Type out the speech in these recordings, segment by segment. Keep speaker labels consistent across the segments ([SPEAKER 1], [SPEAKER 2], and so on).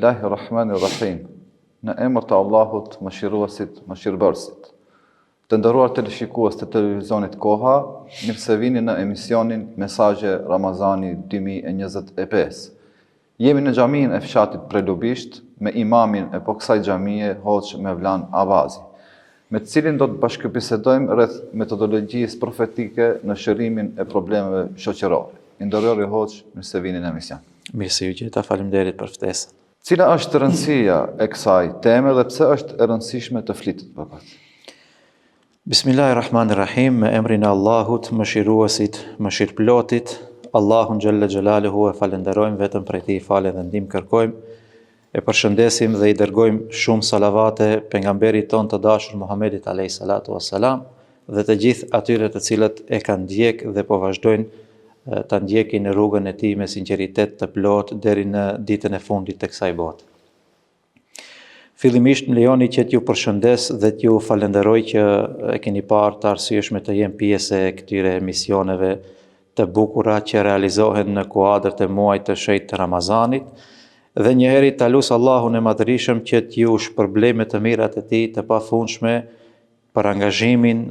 [SPEAKER 1] Bismillahirrahmanirrahim. Në emër të Allahut, mëshiruesit, mëshirbërësit. Të nderuar teleshikues të televizionit Koha, mirë se vini në emisionin Mesazhe Ramazani 2025. Jemi në xhaminë e fshatit Prelubisht me imamin e kësaj xhamie, Hoxh Mevlan Avazi, me të cilin do të bashkëbisedojmë rreth metodologjisë profetike në shërimin e problemeve shoqërore. Nderuar Hoxh, mirë se vini në emision.
[SPEAKER 2] Mirë se ju gjeta, faleminderit për ftesën.
[SPEAKER 1] Cila është rëndësia e kësaj teme dhe pse është e rëndësishme të flitet për këtë?
[SPEAKER 2] Bismillahirrahmanirrahim, me emrin e Allahut, mëshiruesit, mëshirëplotit, Allahun xhalla xhelaluhu e falenderojmë, vetëm prej tij falë dhe ndihmë kërkojmë. E përshëndesim dhe i dërgojmë shumë salavate pejgamberit ton të dashur Muhamedit alayhi salatu wassalam dhe të gjithë atyre të cilët e kanë ndjek dhe po vazhdojnë ta ndjekin në rrugën e tij me sinqeritet të plot deri në ditën e fundit të kësaj bote. Fillimisht më lejoni që t'ju përshëndes dhe t'ju falenderoj që e keni parë të arsyeshme të jem pjesë e këtyre emisioneve të bukura që realizohen në kuadër të muajit të shenjtë të Ramazanit, dhe njëherë ta lut Allahun e Madhërisëm që t'ju shpërblej me të mirat e tij të pafundshme për angazhimin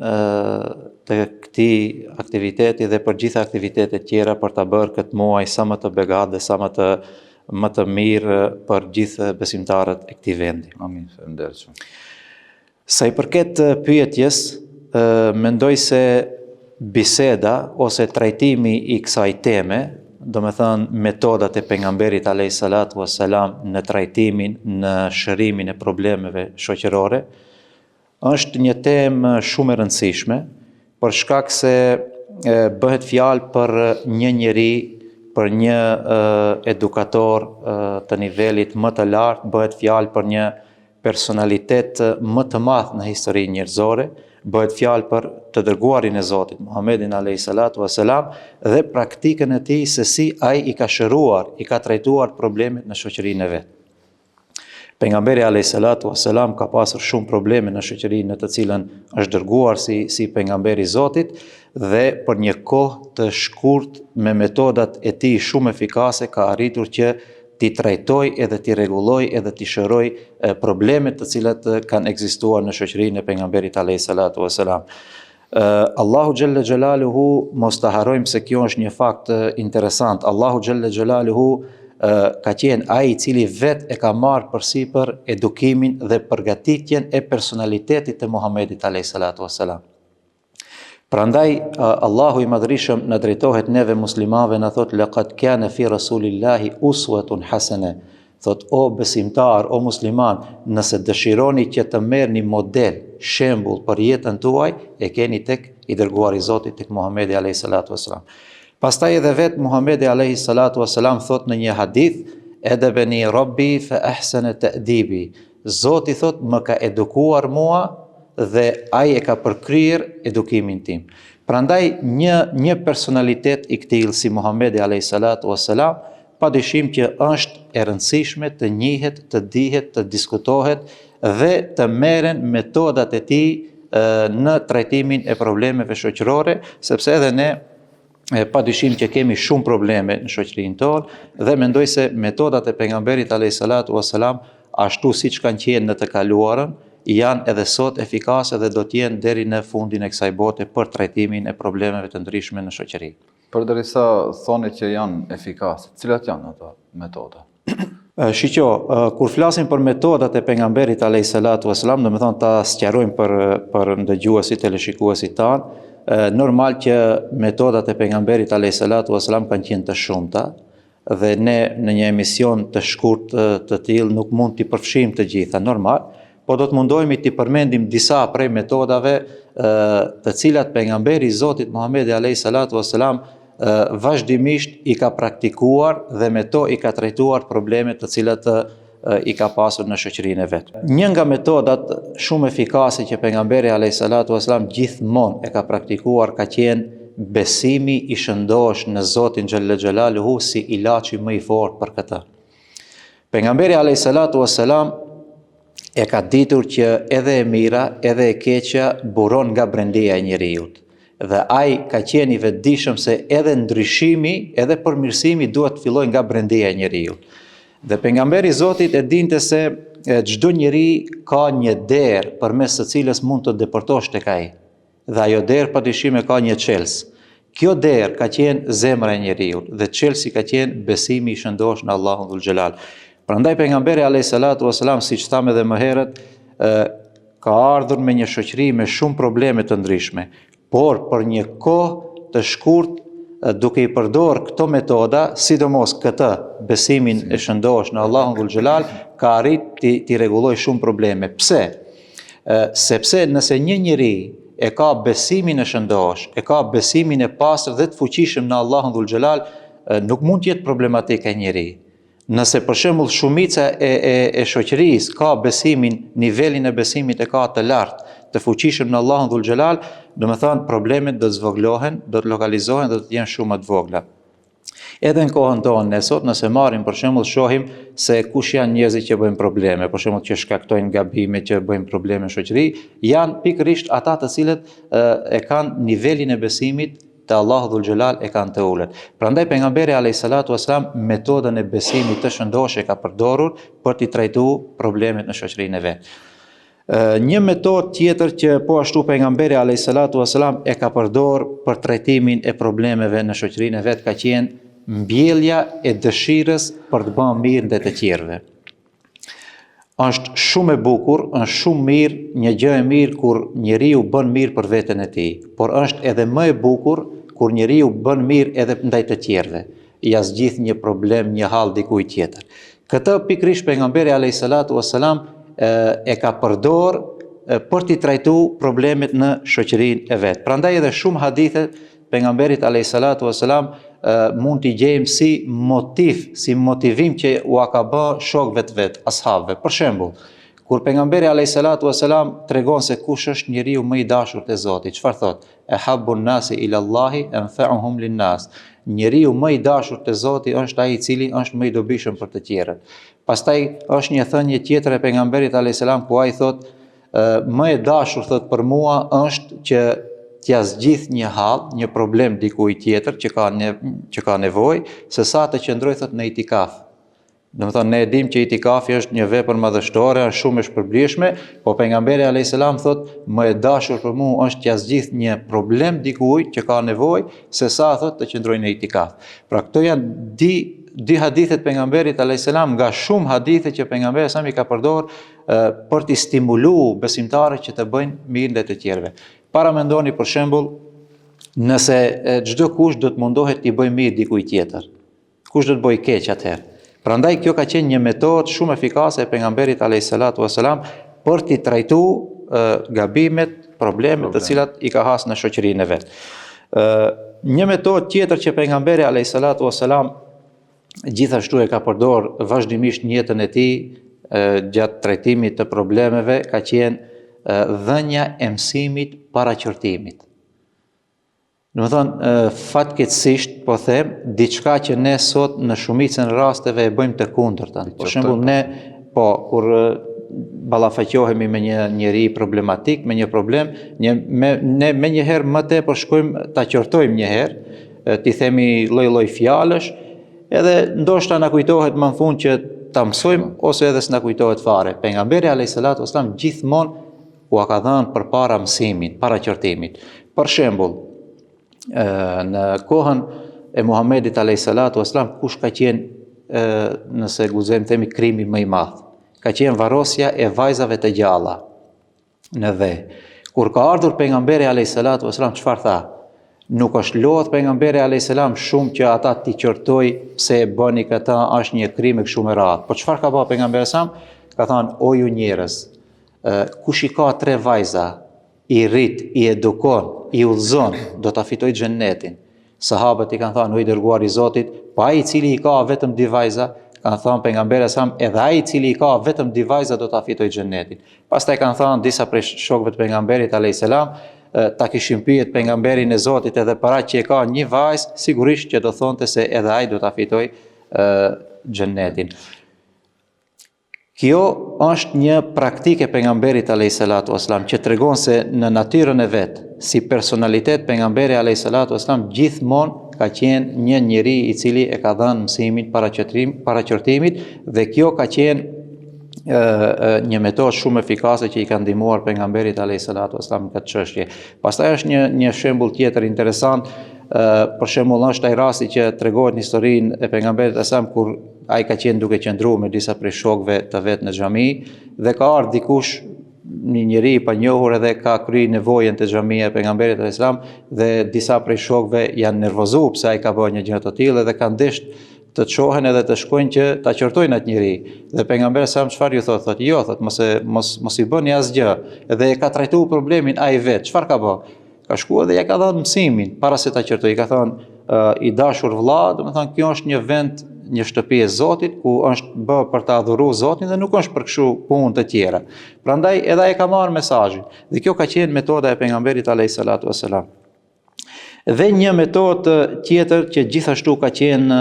[SPEAKER 2] të këtij aktiviteti dhe për gjitha aktivitetet tjera për ta bërë këtë muaj sa më të begat dhe sa më të mirë për gjithë besimtarët e këtij vendi.
[SPEAKER 1] Amin. Faleminderit shumë.
[SPEAKER 2] Sa i përket pyetjes, mendoj se biseda ose trajtimi i kësaj teme, domethënë metodat e pejgamberit alayhi salatu wassalam në trajtimin, në shërimin e problemeve shoqërore, është një temë shumë e rëndësishme, për shkak se bëhet fjalë për një njeri, për një edukator të nivelit më të lartë, bëhet fjalë për një personalitet më të madh në historinë njerëzore, bëhet fjalë për të dërguarin e Zotit Muhammedin alayhi salatu wassalam dhe praktikën e tij se si ai i ka shëruar, i ka trajtuar problemet në shoqërinë e vet. Pejgamberi alayhi salatu wassalam ka pasur shumë probleme në shoqërinë në të cilën është dërguar si pejgamberi i Zotit dhe për një kohë të shkurtë me metodat e tij shumë efikase ka arritur që t'i trajtoj edhe t'i rregulloj edhe t'i shëroj problemet të cilat kanë ekzistuar në shoqërinë e pejgamberit alayhi salatu wassalam. Allahu xhalla xhelaluhu, mos ta harrojmë se kjo është një fakt interesant. Allahu xhalla xhelaluhu ka qenë ai i cili vet e ka marrë përsipër edukimin dhe përgatitjen e personalitetit të Muhamedit alayhi salatu wassalam. Prandaj Allahu i Madhërisëm na drejtohet neve muslimanëve, na thot laqad kana fi rasulillahi uswatun hasana. Thot o besimtar, o musliman, nëse dëshironi që të merrni model, shembull për jetën tuaj, e keni tek i dërguari i Zotit, tek Muhamedi alayhi salatu wassalam. Pastaj edhe vet Muhamedi alayhi salatu wassalam thot në një hadith, edebeni Rabbi fa ahsana ta'dibi. Zoti thot më ka edukuar mua dhe ai e ka përkryer edukimin tim. Prandaj një personalitet i këtij si Muhamedi alayhi salatu wassalam, padyshim që është e rëndësishme të njihet, të dihet, të diskutohet dhe të merren metodat e tij në trajtimin e problemeve shoqërore, sepse edhe ne padyshim që kemi shumë probleme në shoqërinë tonë dhe mendoj se metodat e pejgamberit alayhi salatu wassalam, ashtu siç kanë qenë në të kaluarën, janë edhe sot efikase dhe do të jenë deri në fundin e kësaj bote për trajtimin e problemeve të ndryshme në shoqëri.
[SPEAKER 1] Përderisa thoni që janë efikase, cilat janë ato metoda?
[SPEAKER 2] Shiqo, kur flasim për metodat e pejgamberit alayhi salatu wassalam, domethënë ta sqarojmë për ndëgjuesit, teleshikuesit tanë, normal që metodat e pejgamberit alayhi salatu wassalam kanë qenë të shumta dhe ne në një emision të shkurtë të tillë nuk mund t'i përfshijmë të gjitha, normal, po do të mundohemi t'i përmendim disa prej metodave të cilat pejgamberi i Zotit Muhamedi alayhi salatu wassalam vazhdimisht i ka praktikuar dhe me to i ka trajtuar problemet të cilat i ka pasur në shoqërinë e vet. Një nga metodat shumë efikase që pejgamberi alayhi salatu wassalam gjithmonë e ka praktikuar ka qenë besimi i shëndosh në Zotin xhalla xhelaluhu si ilaçi më i fortë për këtë. Pejgamberi alayhi salatu wassalam e ka ditur që edhe e mira, edhe e keqja buron nga brendia e njeriut. Dhe ai ka qenë i vetëdijshëm se edhe ndryshimi, edhe përmirësimi duhet të fillojë nga brendia e njeriut. Dhe pejgamberi i Zotit e dinte se çdo njeri ka një derë përmes së cilës mund të deportosh tek ai. Dhe ajo derë padyshim ka një çelës. Kjo derë ka qenë zemra e njeriu dhe çelësi ka qenë besimi i shëndosh në Allahun dhul xhelal. Prandaj pejgamberi alayhis salatu wasalam, siç thamë edhe më herët, ka ardhur me një shoqëri me shumë probleme të ndryshme, por për një kohë të shkurt, duke i përdor këto metoda, sidomos këtë besimin e shëndosh në Allahun dhul xhelal, ka arrit t'i rregulloj shumë probleme. Pse? Sepse nëse një njeri e ka besimin e shëndosh, e ka besimin e pastër dhe të fuqishëm në Allahun dhul xhelal, nuk mund të jetë problematik e njeri. Nëse për shembull shumica e shoqërisë ka besimin, nivelin e besimit e ka të lartë, të fuqishëm në Allahun dhul xhelal, do të thonë problemet do të zvoglohen, do të lokalizohen, do të jenë shumë më të vogla. Edhe në kohën tonë ne sot, nëse marrim për shembull, shohim se kush janë njerëzit që bëjnë probleme, për shembull që shkaktojnë gabime, që bëjnë probleme në shoqëri, janë pikërisht ata të cilët e kanë nivelin e besimit te Allahu dhul xhelal e kanë të ulët. Prandaj pejgamberi alayhis salatu wasalam metodën e besimit të shëndosh e ka përdorur për t'i trajtuar problemet në shoqërinë e vet. Një metodë tjetër që po ashtu pejgamberi alayhis salatu wasalam e ka përdorur për trajtimin e problemeve në shoqërinë e vet ka qenë mbjellja e dëshirës për të bërë mirë ndaj të tjerëve. Është shumë e bukur, është shumë mirë, një gjë e mirë kur njeriu bën mirë për veten e tij, por është edhe më e bukur kur njeriu bën mirë edhe ndaj të tjerëve, ja zgjidh një problem, një hall dikujt tjetër. Këtë pikërisht pejgamberi alayhis salatu wasalam e ka përdor për t'i trajtuar problemet në shoqërinë e vet. Prandaj edhe shumë hadithe pejgamberit alayhis salatu wasalam mund t'i gjejmë si motiv, si motivim që u ka bë shokëve të vet, ashabëve. Për shembull, kur pejgamberi alayhis salatu wasalam tregon se kush është njeriu më i dashur te Zoti, çfarë thot? Ehabbun nasi ila Allahi anfa'uhum lin-nas. Njeriu më i dashur te Zoti është ai i cili është më i dobishëm për të tjerët. Pastaj është një thënie tjetër e pejgamberit alayhis salam ku ai thot më e dashur thot për mua është që t'ja zgjidh një hall, një problem dikujt tjetër që ka nevojë, se sa të qëndroj thot në itikaf. Domethënë ne e dimë që itikafi është një vepër madhështore, është shumë e shpërblishme, po pejgamberi alayhis salam thot më e dashur për mua është t'ja zgjidh një problem dikujt që ka nevojë, se sa thot të qëndroj në itikaf. Pra këto janë dy hadithet pejgamberit alayhis salam nga shumë hadithe që pejgamberi sa i ka përdorur për t'i stimuluar besimtarët që të bëjnë mirë ndaj të tjerëve. Para mendoni për shembull, nëse çdo kush do të mundohet t'i bëjë mirë dikujt tjetër. Kush do të bëjë keq atëherë? Prandaj kjo ka qenë një metodë shumë efikase e pejgamberit alayhis salatu wasalam për t'i trajtuar gabimet, problemet të cilat i ka hasë në shoqërinë e vet. Një metodë tjetër që pejgamberi alayhis salatu wasalam gjithashtu e ka përdorur vazhdimisht në jetën e tij gjatë trajtimit të problemeve ka qenë dhënia e mësimit para qortimit. Do të thonë, fatkeqësisht po them, diçka që ne sot në shumicën e rasteve e bëjmë të kundërtën. Për shembull, ne kur ballafaqohemi me një njeri problematik, me një problem, ne me njëherë më tepër shkojmë ta qortojmë njëherë, t'i themi lloj-lloj fjalësh, edhe ndoshta na kujtohet më në fund që ta mësojmë ose edhe s'na kujtohet fare. Pejgamberi alayhis salatu wasalam gjithmonë u ka dhënë përpara mësimit, para qortimit. Për shembull, në kohën e Muhamedit alayhis salatu wasalam, kush ka qenë, nëse guxojmë themi, krimi më i madh? Ka qenë varrosja e vajzave të gjalla në dhe. Kur ka ardhur pejgamberi alayhis salatu wasalam, çfarë tha? Nuk është lodh pejgamberi alayhis salam shumë që ata t'i qortoj pse e bëni këtë, është një krim e kështu me radhë. Po çfarë ka bërë pejgamberi sa? Ka thënë, o ju njerëz, kush i ka 3 vajza, i rrit, i edukon, i udhëzon, do ta fitojë xhennetin. Sahabët i kanë thënë, o i dërguar i Zotit, po ai i cili i ka vetëm 2 vajza, kanë thënë pejgamberi sa, edhe ai i cili i ka vetëm 2 vajza do ta fitojë xhennetin. Pastaj kanë thënë disa prej shokëve të pejgamberit alayhis salam, ta kishin pyet pejgamberin e Zotit edhe para që e ka një vajzë, sigurisht që do thonte se edhe ai do ta fitojë xhennetin. Kjo është një praktike pejgamberit alayhis salatu wasalam që tregon se në natyrën e vet, si personalitet pejgamberi alayhis salatu wasalam gjithmonë ka qenë një njeri i cili e ka dhënë mësimin paraqërtimit dhe kjo ka qenë një metodë shumë efikase që i ka ndihmuar pejgamberit alayhis salatu wasallam në këtë çështje. Pastaj është një shembull tjetër interesant, për shembull është ai rasti që tregohet në historinë e pejgamberit alayhis kur ai ka qenë duke qëndruar me disa prej shokëve të vet në xhami dhe ka ardhur dikush, një njeri i panjohur edhe ka kryer nevojën te xhamia e pejgamberit alayhis salam dhe disa prej shokëve janë nervozuar pse ai ka bërë një gjë të tillë dhe kanë desht të çohen edhe të shkojnë që ta qortojnë atë njeri. Dhe pejgamberi sa çfarë ju thotë? Thotë jo, thotë mos i bëni asgjë. Edhe e ka trajtuar problemin ai vet. Çfarë ka bërë? Ka shkuar dhe ja ka dhënë mësimin para se ta qortojë. Ka thonë i dashur vëlla, domethënë kjo është një vend, një shtëpi e Zotit ku është bë për të adhuruar Zotin dhe nuk është për kështu punë të tjera. Prandaj edhe ai ka marrë mesazhin. Dhe kjo ka qenë metoda e pejgamberit alayhis salatu wasalam. Dhe një metodë tjetër që gjithashtu ka qenë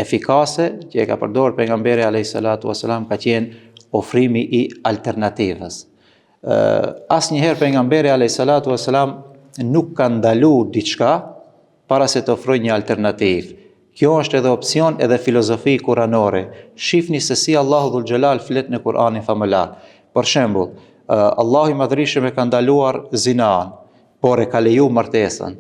[SPEAKER 2] efikase, që e ka përdorur pejgamberi alayhis salatu wasalam, ka qenë ofrimi i alternativës. Asnjëherë pejgamberi alayhis salatu wasalam nuk ka ndaluar diçka para se të ofrojë një alternativë. Kjo është edhe opsion edhe filozofi kuranore. Shifni se si Allahu dhul Xhelal flet në Kur'anin famëlar. Për shembull, Allahu i Madhërisht e ka ndaluar zinan, por e ka lejuar martesën.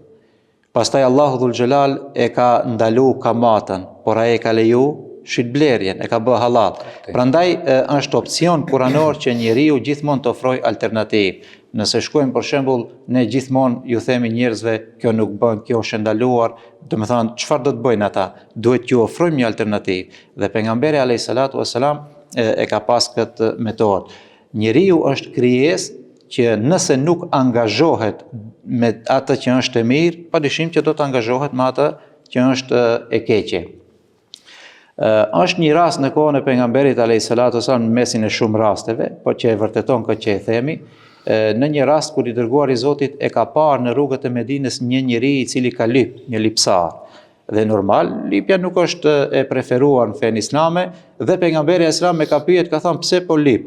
[SPEAKER 2] Pastaj Allahu dhul Xhelal e ka ndaluar kamatën, por ai e ka lejuar shitblerjen, e ka bë halal. Prandaj është opsion kuranor që njeriu gjithmonë të ofrojë alternativë. Nëse shkojmë për shembull, ne gjithmonë ju themi njerëzve kjo nuk bën, kjo është ndaluar, do të thonë çfarë do të bëjnë ata? Duhet t'ju ofrojmë një alternativë. Dhe pejgamberi alayhis salatu wasalam e ka pas këtë metodë. Njeriu është krijesë që nëse nuk angazhohet me atë që është e mirë, padyshim që do të angazhohet me atë që është e keqe. Është një rast në kohën e pejgamberit alayhis salatu wasalam në mesin e shumë rasteve, por që e vërteton këtë që e themi. Në një rast kur i dërguari i Zotit e ka parë në rrugët e Medinës një njeri i cili ka lyp, një lipsar. Dhe normal, lipja nuk është e preferuar në fenë islame dhe pejgamberi islam e ka pyet, ka thënë pse po lip?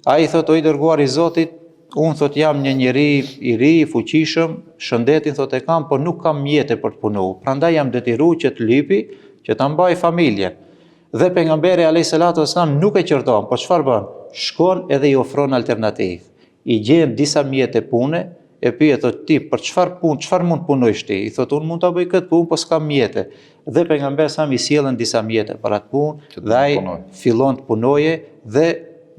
[SPEAKER 2] Ai thotë o i dërguari i Zotit, unë thot jam një njeri i ri, i fuqishëm, shëndetin thot e kam, por nuk kam mjete për të punuar. Prandaj jam detyruar që të lypi, që ta mbaj familjen. Dhe pejgamberi alayhis salatu wasalam nuk e qorton, por çfarë bën? Shkon edhe i ofron alternativë. I gjen disa mjete pune, e pyet thot ti për çfarë punë, çfarë mund punojsh ti? I thot unë mund ta bëj këtë punë, po s'kam mjete. Dhe pejgamberi sa i sjellën disa mjete për atë punë dhe ai fillon të punoje dhe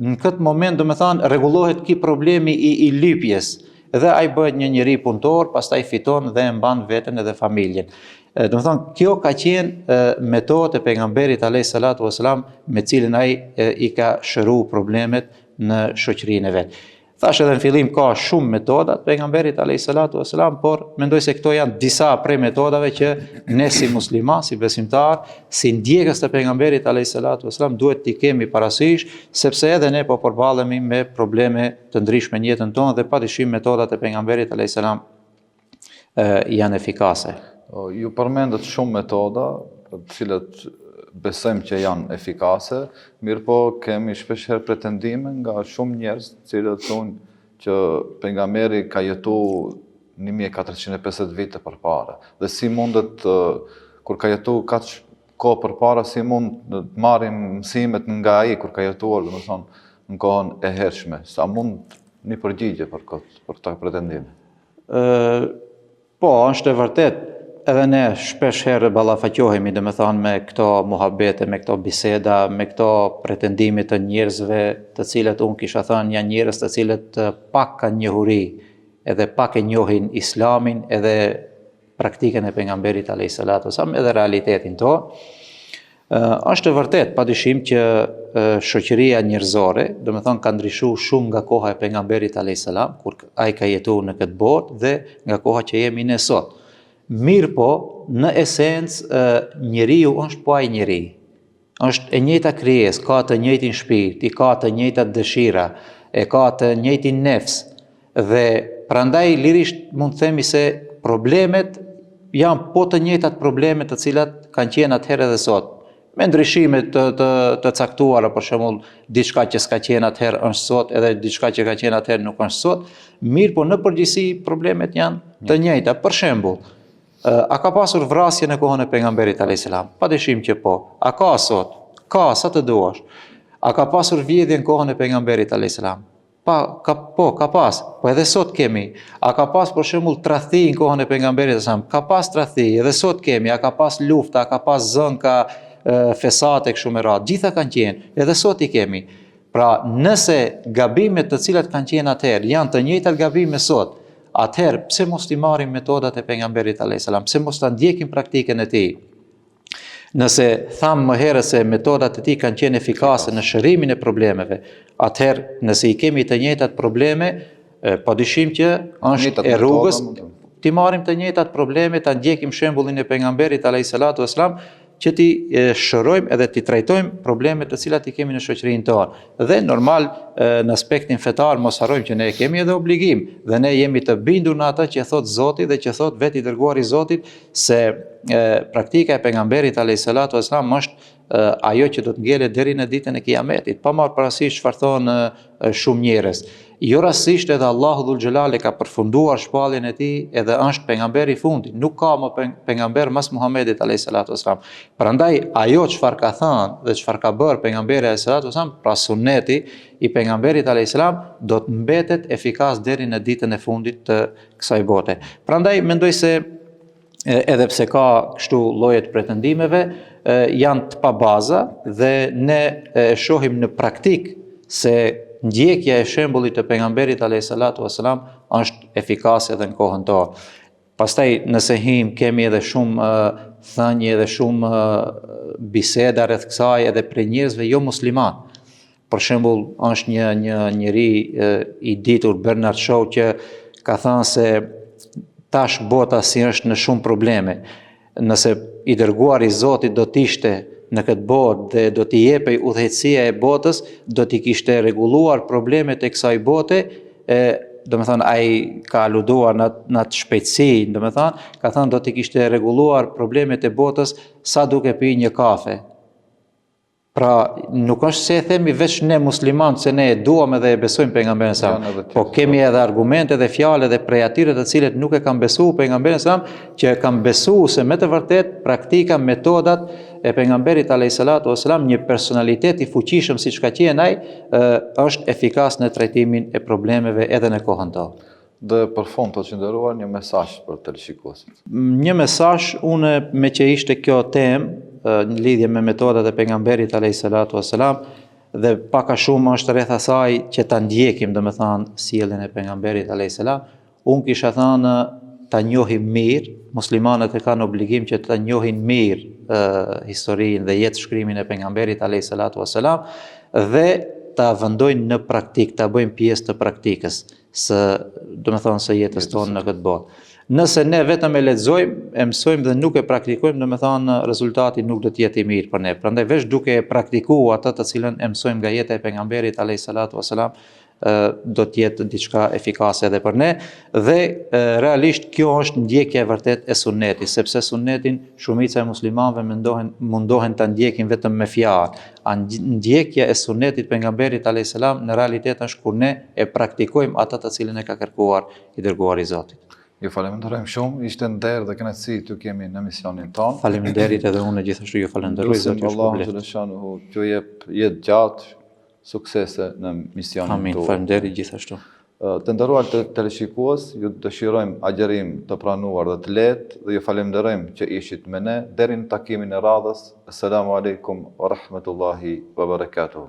[SPEAKER 2] në këtë moment domethënë rregullohet ky problemi i lypjes dhe ai bëhet një njeri punëtor, pastaj fiton dhe e mban veten edhe familjen. Domethënë kjo ka qenë metodë e pejgamberit alayhis salatu wasalam me cilën ai i ka shëruar problemet në shoqërinë e vet. Thash edhe në fillim ka shumë metoda të pejgamberit alayhis salatu wasalam, por mendoj se këto janë disa prej metodave që ne si musliman, si besimtar, si ndjekës të pejgamberit alayhis salatu wasalam duhet t'i kemi parasysh, sepse edhe ne po përballemi me probleme të ndryshme në jetën tonë dhe padyshim metodat e pejgamberit alayhis salam janë efikase.
[SPEAKER 1] Ju përmendët shumë metoda, të cilat besojmë që janë efikase, mirë po kemi shpeshherë pretendime nga shumë njerëz, cilët thonë që pejgamberi ka jetuar 1450 vite përpara. Dhe si mundet kur ka jetuar kaq kohë përpara, si mund të marrim mësimet nga ai kur ka jetuar, domethënë në kohën e hershme. Sa mund një përgjigje për këtë pretendime?
[SPEAKER 2] Po, është e vërtet. Edhe ne shpesh herë ballafaqohemi domethënë me këto muhabete, me këto biseda, me këto pretendime të njerëzve, të cilët unë kisha thënë janë njerëz të cilët pak kanë njohuri, edhe pak e njohin Islamin, edhe praktikën e pejgamberit alayhis salatu wasallam, edhe realitetin tonë. Është e vërtet, padyshim që shoqëria njerëzore, domethënë ka ndryshuar shumë nga koha e pejgamberit alayhis salam, kur ai ka jetuar në këtë botë dhe nga koha që jemi ne sot. Mirë po, në esencë, njeriu është po ai njeri. Është e njëjta krijesë, ka të njëjtin shpirt, i ka të njëjtat dëshira, e ka të njëjtin nefs. Dhe prandaj lirisht mund të themi se problemet janë po të njëjtat probleme të cilat kanë qenë atëherë dhe sot. Me ndryshime të caktuara, për shembull, diçka që s'ka qenë atëherë është sot, edhe diçka që ka qenë atëherë nuk është sot. Mirë po në përgjithësi problemet janë të njëjta. Për shembull, A ka pasur vrasje në kohën e pejgamberit alayhis salam? Padyshim që po. A ka sot? Ka, sa të duash. A ka pasur vjedhje në kohën e pejgamberit alayhis salam? Ka pas. Po edhe sot kemi. A ka pas për shembull tradhti në kohën e pejgamberit alayhis salam? Ka pas tradhti, edhe sot kemi. A ka pas lufta, a ka pas zënka, fesate kështu me radhë. Gjitha kanë qenë, edhe sot i kemi. Pra, nëse gabimet të cilat kanë qenë atëherë janë të njëjtat gabime sot, atëherë pse mos i marrim metodat e pejgamberit alayhis salam? Pse mos ta ndjekim praktikën e tij? Nëse tham më herët se metodat e tij kanë qenë efikase në shërimin e problemeve, atëherë nëse i kemi të njëjtat probleme, padyshim që është e rrugës ti marrim të njëjtat probleme, ta ndjekim shembullin e pejgamberit alayhis salatu wassalam, që ti shërojmë edhe ti trajtojmë problemet të cilat i kemi në shoqërinë tonë. Dhe normal në aspektin fetar mos harrojmë që ne kemi edhe obligim dhe ne jemi të bindur në atë që thot Zoti dhe që thot vetë i dërguari i Zotit se praktika e pejgamberit alayhis salatu wassalam është ajo që do të ngjelet deri në ditën e Kiametit, pa marrë parasysh çfarë thonë shumë njerëz. Jo rastësisht edhe Allahu Dhul Xhelal e ka përfunduar shpalljen e tij edhe është pejgamberi i fundit. Nuk ka më pejgamber mas Muhamedit alayhis salatu wassalam. Prandaj ajo çfarë ka thënë dhe çfarë ka bërë pejgamberi alayhis salatu wassalam, pra sunneti i pejgamberit alayhis salam do të mbetet efikas deri në ditën e fundit të kësaj bote. Prandaj mendoj se edhe pse ka kështu lloje të pretendimeve, janë të pabaza dhe ne shohim në praktik se ndjekja e shembullit të pejgamberit alayhis salatu wassalam është efikase edhe në kohën tonë. Pastaj nëse kemi edhe shumë thënie edhe shumë biseda rreth kësaj edhe për njerëzve jo musliman. Për shembull, është një njeri i ditur Bernard Shaw që ka thënë se tash bota si është në shumë probleme. Nëse i dërguari i Zotit do të ishte në këtë botë dhe do t'i jepej udhëheqësia e botës, do t'i kishte rregulluar problemet e kësaj bote, do me thënë, ai ka aluduar në atë shpejtësi, do me thënë, ka thënë do t'i kishte rregulluar problemet e botës sa duke pi një kafe. Pra, nuk është se e themi veç ne muslimanë, se ne e duam edhe e besojmë pejgamberin sa, po kemi edhe argumente dhe fjalë edhe prej atyre të cilët nuk e kanë besuar pejgamberin sa, që kanë besuar se me të vërtet praktika, metodat e pejgamberit alayhis salatu wassalam, një personalitet i fuqishëm siç ka qenë ai, është efikas në trajtimin e problemeve edhe në kohën tonë.
[SPEAKER 1] Dhe për fund të qëndëruar një mesazh për teleshikuesit.
[SPEAKER 2] Një mesazh, unë me që ishte kjo temë në lidhje me metodat e pejgamberit alayhis salatu wassalam dhe pak a shumë është rreth asaj që ta ndjekim, domethënë sjelljen e pejgamberit alayhis salam, unë kisha thënë ta njohim mirë, muslimanët e kanë obligim që ta njohin mirë historinë dhe jetë shkrimin e pejgamberit alayhis salatu wassalam dhe ta vendojnë në praktik, ta bëjmë pjesë të praktikës domethënë së jetës tonë në këtë botë. Nëse ne vetëm e lexojmë, e mësojmë dhe nuk e praktikojmë, domethënë rezultati nuk do të jetë i mirë për ne. Prandaj veç duke e praktikuar atë të cilën e mësojmë nga jeta e pejgamberit alayhis salatu wassalam, do të jetë diçka efikase edhe për ne dhe realisht kjo është ndjekja e vërtet e sunnetit, sepse sunnetin shumica e muslimanëve mundohen ta ndjekin vetëm me fjalë. Ndjekja e sunnetit pejgamberit alayhis salam në realitet është kur ne e praktikojmë atë të cilën e ka kërkuar i dërguari i Zotit.
[SPEAKER 1] Ju falenderojmë shumë, ishte nder dhe kënaqësi t'ju kemi në misionin tonë.
[SPEAKER 2] Faleminderit edhe unë gjithashtu ju falenderoj
[SPEAKER 1] Zoti Allahu xhaleshanuhu t'ju jep jetë gjatë, suksese në misionin tuaj.
[SPEAKER 2] Amin, faleminderit gjithashtu.
[SPEAKER 1] Të nderuar teleshikues, ju dëshirojmë agjerim të pranuar dhe të lehtë dhe ju falenderojmë që ishit me ne deri në takimin e radhës. Assalamu alaikum wa rahmatullahi wa barakatuh.